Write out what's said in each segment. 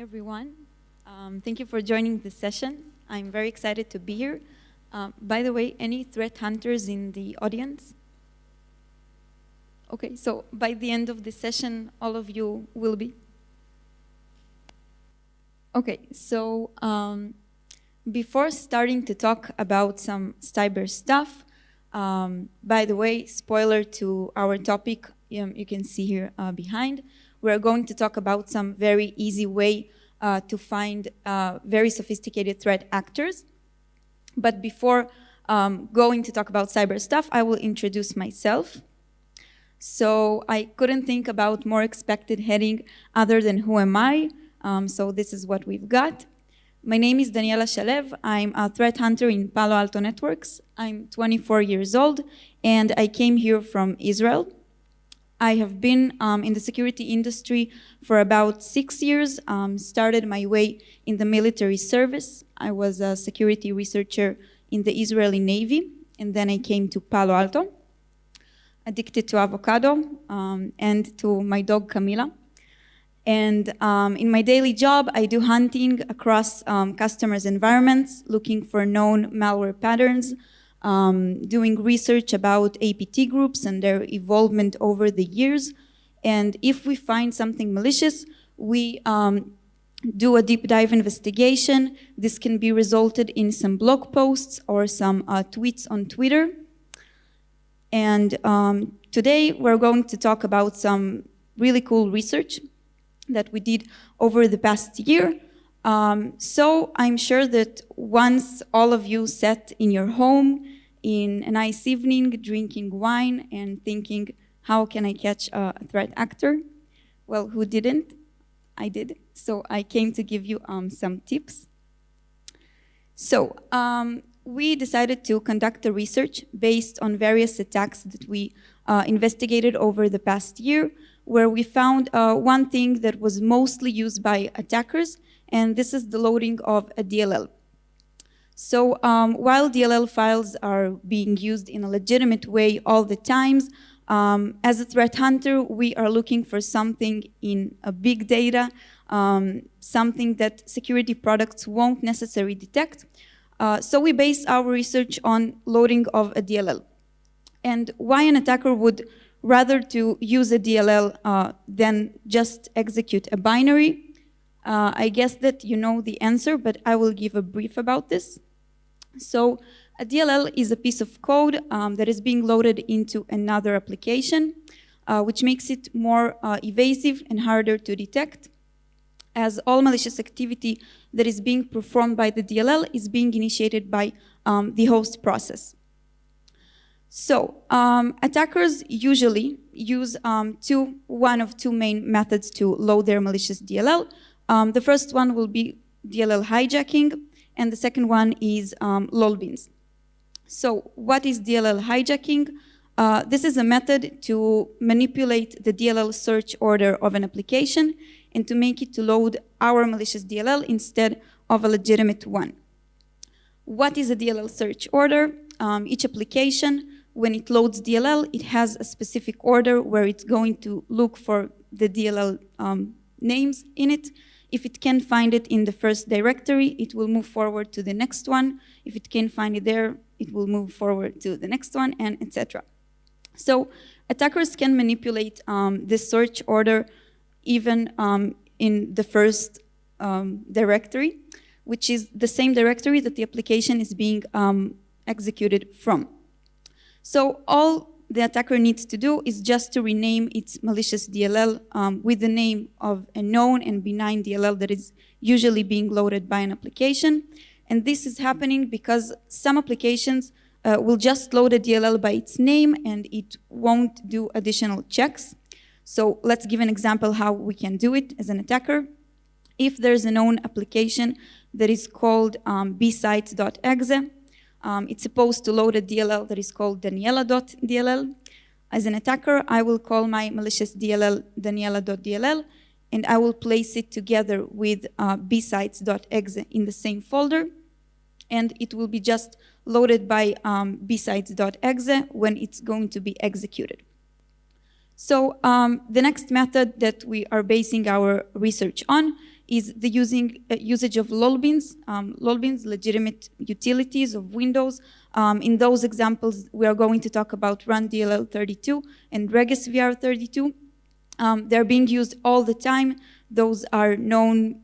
everyone. Thank you for joining this session. I'm very excited to be here. By the way, any threat hunters in the audience? Okay, so by the end of the session, all of you will be? Okay, so before starting to talk about some cyber stuff, by the way, spoiler to our topic, you can see here behind, we're going to talk about some very easy way to find very sophisticated threat actors. But before going to talk about cyber stuff, I will introduce myself. So I couldn't think about more expected heading other than who am I? So this is what we've got. My name is Daniela Shalev. I'm a threat hunter in Palo Alto Networks. I'm 24 years old, and I came here from Israel. I have been in the security industry for about 6 years, started my way in the military service. I was a security researcher in the Israeli Navy, and then I came to Palo Alto, addicted to avocado and to my dog Camila. And in my daily job, I do hunting across customers' environments, looking for known malware patterns, doing research about APT groups and their evolvement over the years. And if we find something malicious, we do a deep dive investigation. This can be resulted in some blog posts or some tweets on Twitter. And today we're going to talk about some really cool research that we did over the past year. So I'm sure that once all of you sat in your home in a nice evening, drinking wine and thinking, how can I catch a threat actor? Well, who didn't? I did. So I came to give you some tips. So we decided to conduct a research based on various attacks that we investigated over the past year, where we found one thing that was mostly used by attackers, and this is the loading of a DLL. So while DLL files are being used in a legitimate way all the times, as a threat hunter, we are looking for something in a big data, something that security products won't necessarily detect. So we base our research on loading of a DLL. And why an attacker would rather to use a DLL than just execute a binary? I guess that you know the answer, but I will give a brief about this. So a DLL is a piece of code that is being loaded into another application, which makes it more evasive and harder to detect, as all malicious activity that is being performed by the DLL is being initiated by the host process. So attackers usually use one of two main methods to load their malicious DLL. The first one will be DLL hijacking, and the second one is lolbeans. So what is DLL hijacking? This is a method to manipulate the DLL search order of an application and to make it to load our malicious DLL instead of a legitimate one. What is a DLL search order? Each application, when it loads DLL, it has a specific order where it's going to look for the DLL names in it. If it can find it in the first directory, it will move forward to the next one. If it can find it there, it will move forward to the next one, and etc. So attackers can manipulate this search order even in the first directory, which is the same directory that the application is being executed from. So all the attacker needs to do is just to rename its malicious DLL with the name of a known and benign DLL that is usually being loaded by an application. And this is happening because some applications will just load a DLL by its name and it won't do additional checks. So let's give an example how we can do it as an attacker. If there's a known application that is called BSides.exe, it's supposed to load a DLL that is called Daniela.dll. As an attacker, I will call my malicious DLL Daniela.dll, and I will place it together with BSides.exe in the same folder, and it will be just loaded by BSides.exe when it's going to be executed. So the next method that we are basing our research on is the usage of lolbeans, legitimate utilities of Windows. In those examples, we are going to talk about run DLL32 and regis VR32. They're being used all the time. Those are known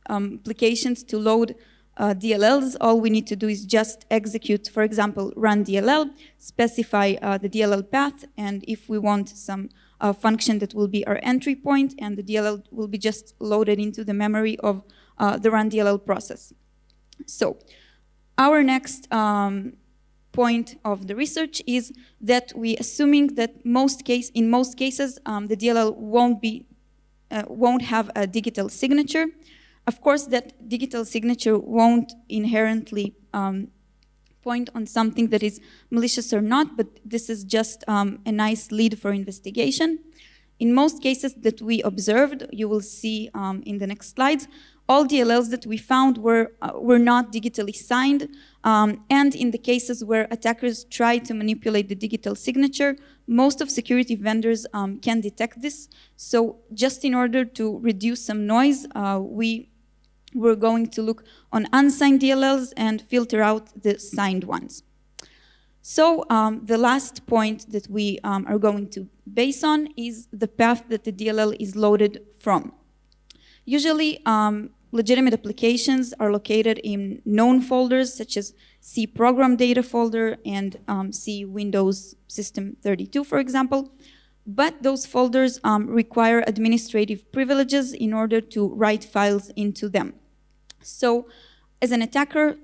applications to load DLLs. All we need to do is just execute, for example, run DLL, specify the DLL path, and if we want some function that will be our entry point, and the DLL will be just loaded into the memory of the run DLL process. So our next point of the research is that we assuming that in most cases the DLL won't have a digital signature. Of course, that digital signature won't inherently point on something that is malicious or not, but this is just a nice lead for investigation. In most cases that we observed, you will see in the next slides, all DLLs that we found were not digitally signed, and in the cases where attackers try to manipulate the digital signature, most of security vendors can detect this. So just in order to reduce some noise, we're going to look on unsigned DLLs and filter out the signed ones. So the last point that we are going to base on is the path that the DLL is loaded from. Usually, legitimate applications are located in known folders such as C program data folder and C Windows System 32, for example. But those folders require administrative privileges in order to write files into them. So as an attacker,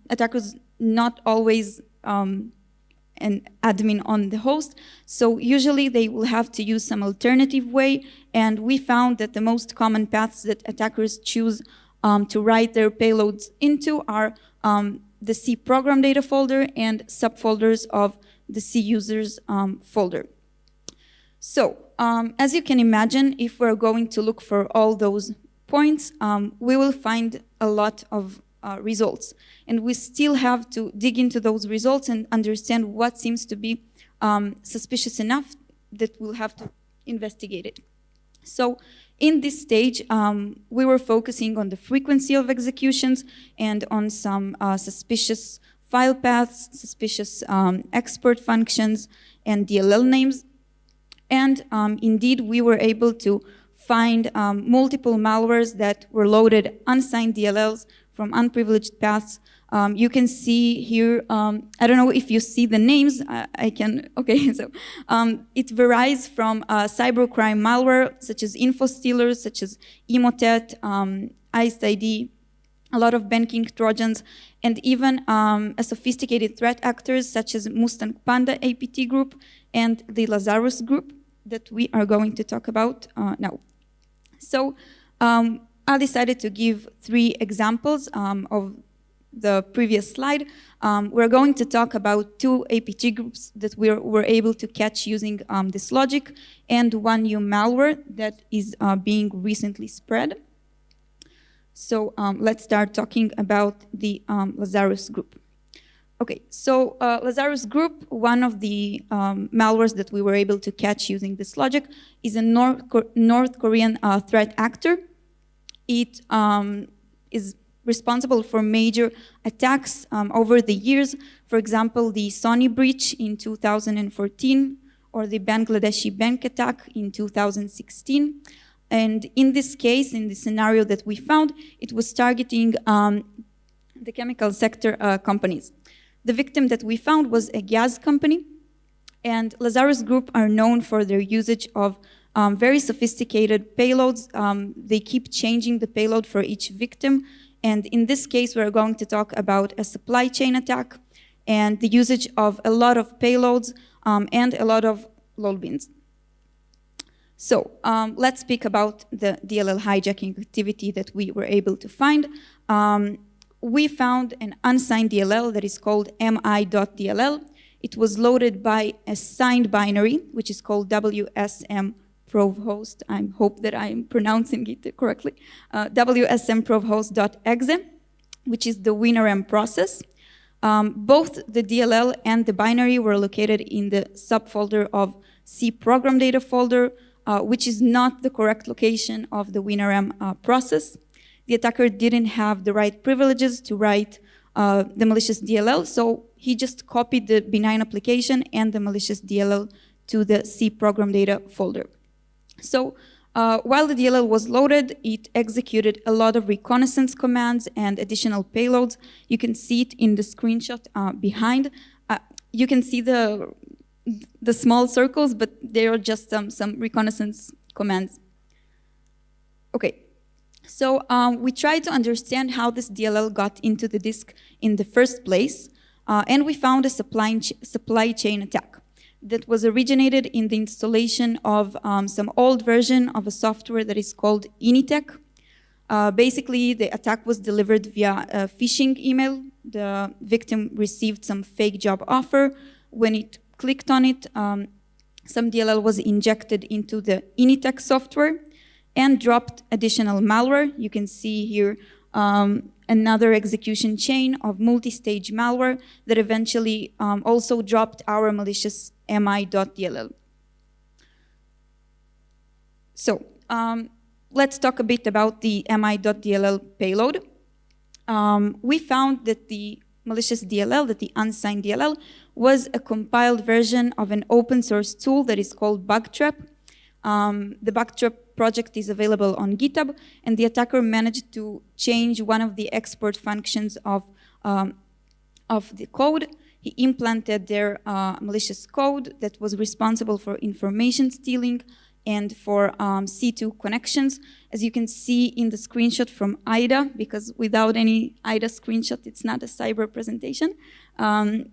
attackers not always an admin on the host, so usually they will have to use some alternative way, and we found that the most common paths that attackers choose to write their payloads into are the C program data folder and subfolders of the C users folder. So as you can imagine, if we're going to look for all those points, we will find a lot of results. And we still have to dig into those results and understand what seems to be suspicious enough that we'll have to investigate it. So in this stage, we were focusing on the frequency of executions and on some suspicious file paths, suspicious export functions, and DLL names. And indeed, we were able to find multiple malwares that were loaded unsigned DLLs from unprivileged paths. You can see here, I don't know if you see the names, I can, okay, so it varies from cybercrime malware, such as InfoStealers, such as Emotet, ICE-ID, a lot of banking trojans, and even a sophisticated threat actors, such as Mustang Panda APT group and the Lazarus group that we are going to talk about now. So I decided to give 3 examples of the previous slide. We're going to talk about 2 APT groups that we were able to catch using this logic, and 1 new malware that is being recently spread. So let's start talking about the Lazarus group. Okay, so Lazarus group, one of the malwares that we were able to catch using this logic is a North Korean threat actor. It is responsible for major attacks over the years. For example, the Sony breach in 2014 or the Bangladeshi bank attack in 2016. And in this case, in the scenario that we found, it was targeting the chemical sector companies. The victim that we found was a gas company, and Lazarus Group are known for their usage of very sophisticated payloads. They keep changing the payload for each victim, and in this case, we're going to talk about a supply chain attack and the usage of a lot of payloads and a lot of lolbeans. So let's speak about the DLL hijacking activity that we were able to find. We found an unsigned DLL that is called mi.dll. It was loaded by a signed binary, which is called WSM provhost. I hope that I'm pronouncing it correctly. WSM provhost.exe, which is the WinRM process. Both the DLL and the binary were located in the subfolder of C program data folder. which is not the correct location of the WinRM process. The attacker didn't have the right privileges to write the malicious DLL, so he just copied the benign application and the malicious DLL to the C program data folder. So while the DLL was loaded, it executed a lot of reconnaissance commands and additional payloads. You can see it in the screenshot behind. You can see the small circles, but they are just some reconnaissance commands. Okay, so we tried to understand how this DLL got into the disk in the first place, and we found a supply chain attack that was originated in the installation of some old version of a software that is called Initech. Basically, the attack was delivered via a phishing email. The victim received some fake job offer. When it clicked on it, some DLL was injected into the Initech software and dropped additional malware. You can see here another execution chain of multi-stage malware that eventually also dropped our malicious mi.dll. So let's talk a bit about the mi.dll payload. We found that the malicious DLL, that the unsigned DLL, was a compiled version of an open source tool that is called Bugtrap. The Bugtrap project is available on GitHub, and the attacker managed to change one of the export functions of the code. He implanted their malicious code that was responsible for information stealing and for C2 connections. As you can see in the screenshot from IDA, because without any IDA screenshot, it's not a cyber presentation.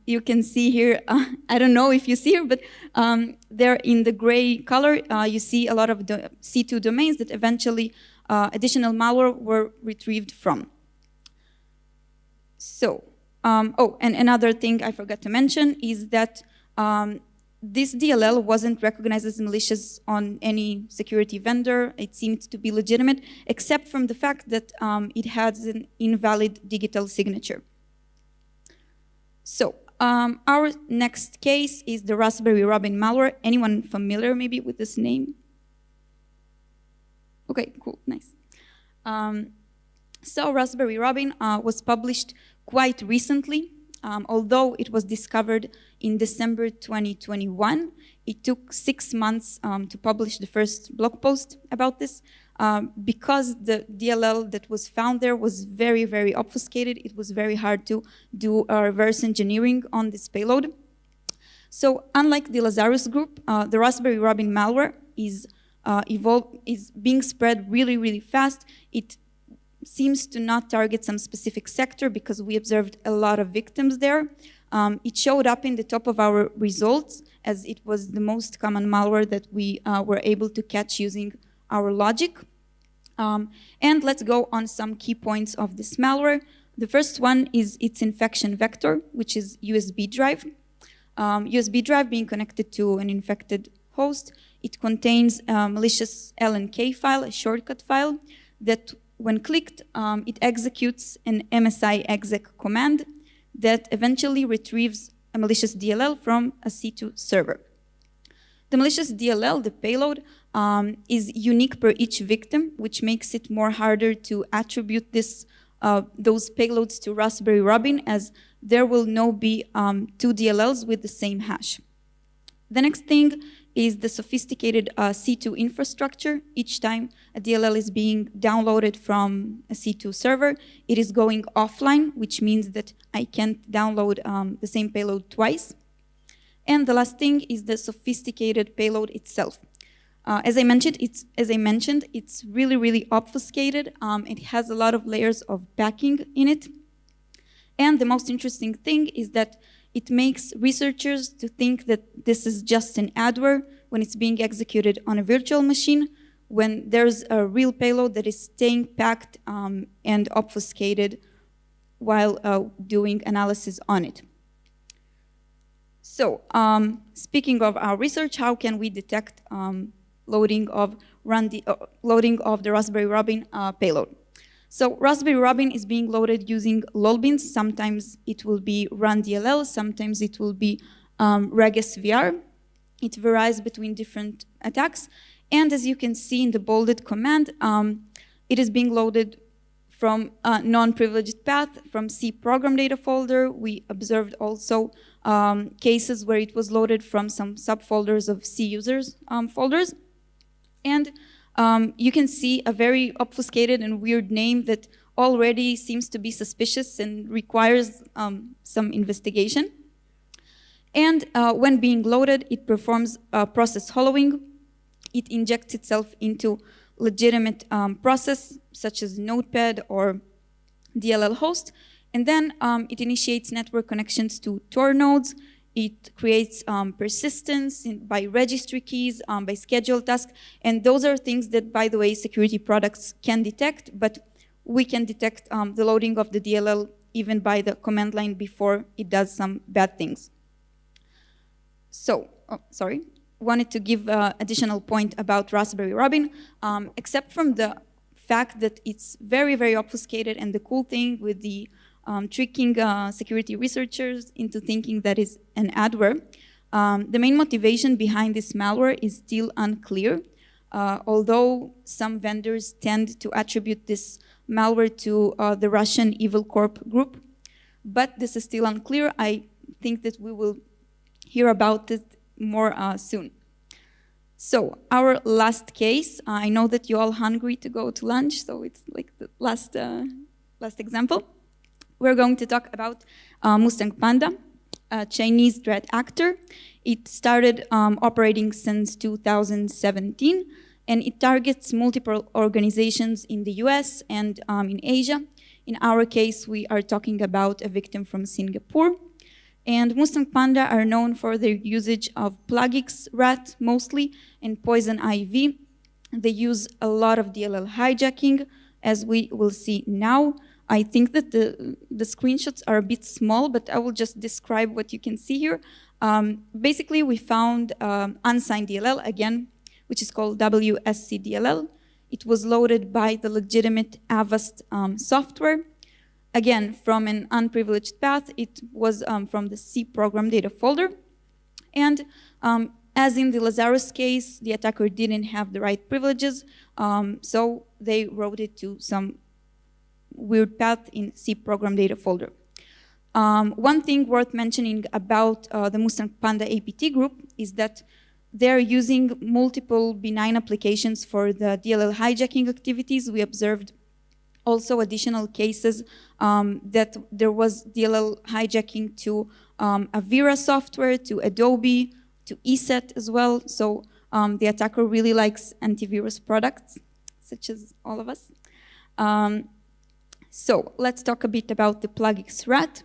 You can see here, I don't know if you see here, but there in the gray color, you see a lot of the C2 domains that eventually additional malware were retrieved from. So, oh, and another thing I forgot to mention is that this DLL wasn't recognized as malicious on any security vendor. It seemed to be legitimate, except from the fact that it has an invalid digital signature. So our next case is the Raspberry Robin malware. Anyone familiar maybe with this name? Okay, cool, nice. So Raspberry Robin was published quite recently. Although it was discovered in December 2021, it took 6 months to publish the first blog post about this because the DLL that was found there was very, very obfuscated. It was very hard to do reverse engineering on this payload. So unlike the Lazarus group, the Raspberry Robin malware is being spread really, really fast. It seems to not target some specific sector because we observed a lot of victims there. It showed up in the top of our results as it was the most common malware that we were able to catch using our logic. And let's go on some key points of this malware. The first one is its infection vector, which is USB drive. USB drive being connected to an infected host. It contains a malicious LNK file, a shortcut file that when clicked, it executes an MSI exec command that eventually retrieves a malicious DLL from a C2 server. The malicious DLL, the payload, is unique per each victim, which makes it more harder to attribute those payloads to Raspberry Robin, as there will not be 2 DLLs with the same hash. The next thing is the sophisticated C2 infrastructure. Each time a DLL is being downloaded from a C2 server, it is going offline, which means that I can't download the same payload twice. And the last thing is the sophisticated payload itself. As I mentioned, it's really, really obfuscated. It has a lot of layers of backing in it. And the most interesting thing is that it makes researchers to think that this is just an adware when it's being executed on a virtual machine, when there's a real payload that is staying packed and obfuscated while doing analysis on it. So, speaking of our research, how can we detect loading of the Raspberry Robin payload? So Raspberry Robin is being loaded using lolbins. Sometimes it will be run DLL, sometimes it will be regsvr. It varies between different attacks. And as you can see in the bolded command, it is being loaded from a non-privileged path from C program data folder. We observed also cases where it was loaded from some subfolders of C users folders. And you can see a very obfuscated and weird name that already seems to be suspicious and requires some investigation. And when being loaded, it performs process hollowing. It injects itself into legitimate process, such as Notepad or DLL host, and then it initiates network connections to Tor nodes. It creates persistence by registry keys, by schedule tasks, and those are things that, by the way, security products can detect, but we can detect the loading of the DLL even by the command line before it does some bad things. So, wanted to give additional point about Raspberry Robin, except from the fact that it's very, very obfuscated, and the cool thing with the tricking security researchers into thinking that is an adware. The main motivation behind this malware is still unclear, although some vendors tend to attribute this malware to the Russian Evil Corp group, but this is still unclear. I think that we will hear about it more soon. So our last case, I know that you're all hungry to go to lunch, so it's like the last example. We're going to talk about Mustang Panda, a Chinese threat actor. It started operating since 2017, and it targets multiple organizations in the US and in Asia. In our case, we are talking about a victim from Singapore. And Mustang Panda are known for their usage of plugix rat mostly and poison ivy. They use a lot of DLL hijacking, as we will see now. I think that the screenshots are a bit small, but I will just describe what you can see here. Basically, we found unsigned DLL, again, which is called WSC DLL. It was loaded by the legitimate Avast software. Again, from an unprivileged path, it was from the C program data folder. And as in the Lazarus case, the attacker didn't have the right privileges, so they wrote it to some weird path in C program data folder. One thing worth mentioning about the Mustang Panda APT group is that they're using multiple benign applications for the DLL hijacking activities. We observed also additional cases that there was DLL hijacking to Avira software, to Adobe, to ESET as well. So the attacker really likes antivirus products, such as all of us. So let's talk a bit about the plugix rat.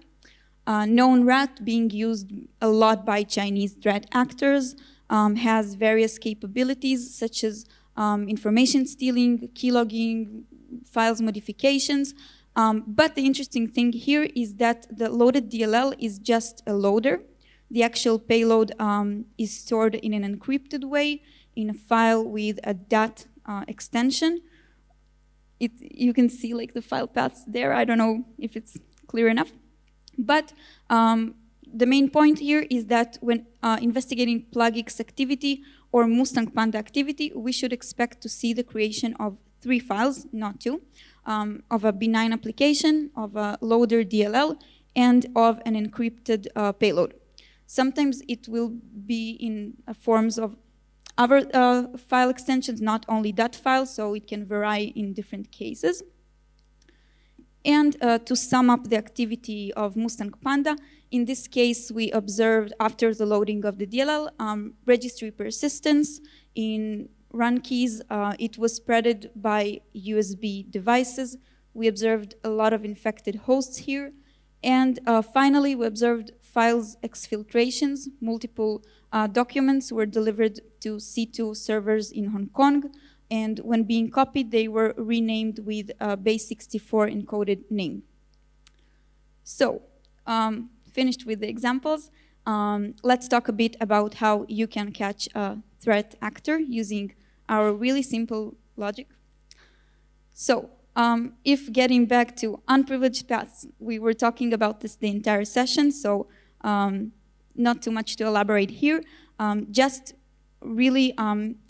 Known rat being used a lot by Chinese threat actors, has various capabilities such as information stealing, keylogging, files modifications. But the interesting thing here is that the loaded DLL is just a loader. The actual payload is stored in an encrypted way in a file with a DAT extension. You can see like the file paths there. I don't know if it's clear enough. But the main point here is that when investigating plugix activity or Mustang Panda activity, we should expect to see the creation of 3 files, not 2, of a benign application, of a loader DLL, and of an encrypted payload. Sometimes it will be in forms of other file extensions, not only that file, so it can vary in different cases. And to sum up the activity of Mustang Panda, in this case, we observed after the loading of the DLL, registry persistence in run keys. It was spreaded by USB devices. We observed a lot of infected hosts here. And finally, we observed files exfiltrations. Multiple documents were delivered to C2 servers in Hong Kong. And when being copied, they were renamed with a base64 encoded name. So, finished with the examples. Let's talk a bit about how you can catch a threat actor using our really simple logic. So, if getting back to unprivileged paths, we were talking about this the entire session, so not too much to elaborate here. Just really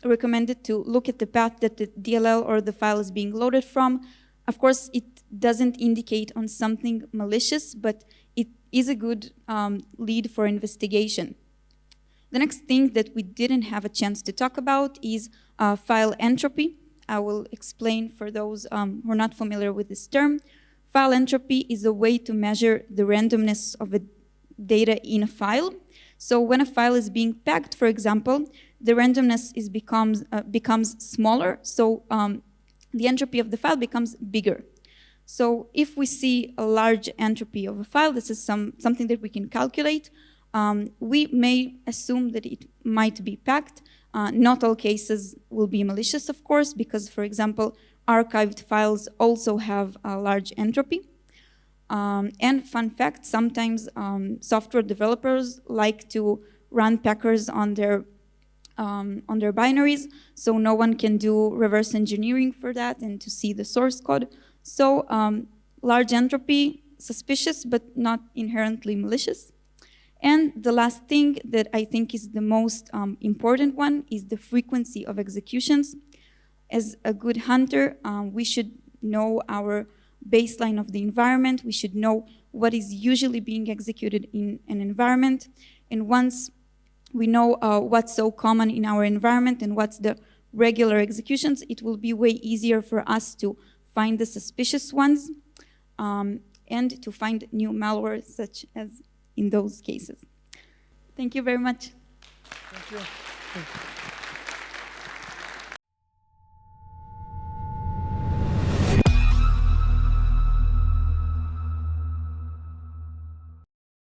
recommended to look at the path that the DLL or the file is being loaded from. Of course, it doesn't indicate on something malicious, but it is a good lead for investigation. The next thing that we didn't have a chance to talk about is file entropy. I will explain for those who are not familiar with this term. File entropy is a way to measure the randomness of a data in a file. So when a file is being packed, for example, the randomness becomes smaller, so the entropy of the file becomes bigger. So if we see a large entropy of a file, this is something that we can calculate. We may assume that it might be packed. Not all cases will be malicious, of course, because, for example, archived files also have a large entropy. And fun fact, sometimes software developers like to run packers on their binaries, so no one can do reverse engineering for that and to see the source code. So large entropy, suspicious, but not inherently malicious. And the last thing that I think is the most important one is the frequency of executions. As a good hunter, we should know our baseline of the environment. We should know what is usually being executed in an environment. And once we know what's so common in our environment and what's the regular executions, it will be way easier for us to find the suspicious ones and to find new malware, such as in those cases. Thank you very much. Thank you.